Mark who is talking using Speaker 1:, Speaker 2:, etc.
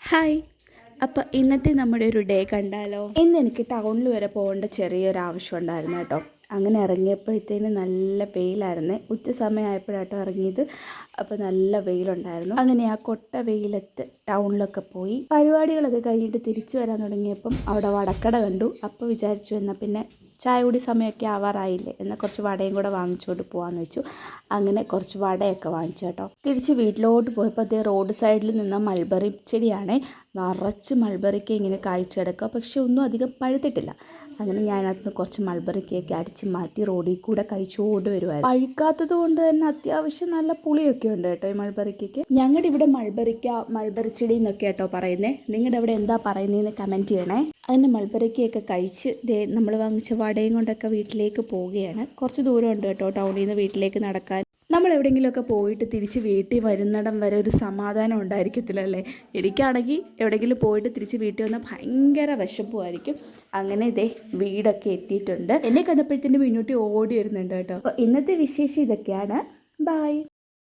Speaker 1: Hi. അപ്പോൾ ഇന്നത്തെ നമ്മുടെ ഒരു ഡേ കണ്ടാലോ? ഇന്ന് എനിക്ക് ടൗണിൽ വരെ പോകേണ്ട ചെറിയൊരു ആവശ്യം ഉണ്ടായിരുന്നു കേട്ടോ. അങ്ങനെ ഇറങ്ങിയപ്പോഴത്തേന് നല്ല വെയിലായിരുന്നു. ഉച്ച സമയമായപ്പോഴാട്ടോ ഇറങ്ങിയത്. അപ്പോൾ നല്ല വെയിലുണ്ടായിരുന്നു. അങ്ങനെ ആ കൊട്ട വെയിലത്ത് ടൗണിലൊക്കെ പോയി പരിപാടികളൊക്കെ കഴിഞ്ഞിട്ട് തിരിച്ചു വരാൻ തുടങ്ങിയപ്പം അവിടെ വടക്കട കണ്ടു. അപ്പോൾ വിചാരിച്ചു എന്നാൽ പിന്നെ ചായ കൂടി സമയമൊക്കെ ആവാറായില്ലേ, എന്നാൽ കുറച്ച് വടയും കൂടെ വാങ്ങിച്ചുകൊണ്ട് പോകാമെന്ന് വെച്ചു. അങ്ങനെ കുറച്ച് വടയൊക്കെ വാങ്ങിച്ചു കേട്ടോ. തിരിച്ച് വീട്ടിലോട്ട് പോയപ്പോൾ അതേ റോഡ് സൈഡിൽ നിന്ന മൾബറി ചെടിയാണ്. നിറച്ച് മൾബറിക്ക് ഇങ്ങനെ കായ്ച്ചു കിടക്കുക, പക്ഷെ ഒന്നും അധികം പഴുത്തിട്ടില്ല. അങ്ങനെ ഞാനതിന് കുറച്ച് മൾബറി കേക്ക് അടിച്ച് മാറ്റി റോഡിൽ കൂടെ കഴിച്ചുകൊണ്ട് വരുമായിരുന്നു. പഴുക്കാത്തത് കൊണ്ട് തന്നെ അത്യാവശ്യം നല്ല പുളിയൊക്കെ ഉണ്ട് കേട്ടോ ഈ മൾബറി കേക്ക്. ഞങ്ങളുടെ ഇവിടെ മൾബറി ചെടി എന്നൊക്കെ കേട്ടോ പറയുന്നത്. നിങ്ങളുടെ അവിടെ എന്താ പറയുന്നതെന്ന് കമൻറ്റ് ചെയ്യണേ. അതിൻ്റെ മൾബറി കേക്ക് കഴിച്ച് നമ്മൾ വാങ്ങിച്ച വടയും കൊണ്ടൊക്കെ വീട്ടിലേക്ക് പോവുകയാണ്. കുറച്ച് ദൂരമുണ്ട് കേട്ടോ ടൗണിൽ നിന്ന് വീട്ടിലേക്ക് നടക്കാൻ. നമ്മൾ എവിടെയെങ്കിലുമൊക്കെ പോയിട്ട് തിരിച്ച് വീട്ടിൽ വരുന്നിടം വരെ ഒരു സമാധാനം ഉണ്ടായിരിക്കത്തില്ലല്ലേ. എനിക്കാണെങ്കിൽ എവിടെയെങ്കിലും പോയിട്ട് തിരിച്ച് വീട്ടിൽ വന്നാൽ ഭയങ്കര വിശപ്പുമായിരിക്കും. അങ്ങനെ വീടൊക്കെ എത്തിയിട്ടുണ്ട്. എന്നെ കണ്ടപ്പോഴത്തേന് മുന്നോട്ട് ഓടി വരുന്നുണ്ട് കേട്ടോ. അപ്പോൾ ഇന്നത്തെ വിശേഷം ഇതൊക്കെയാണ്. ബായ്.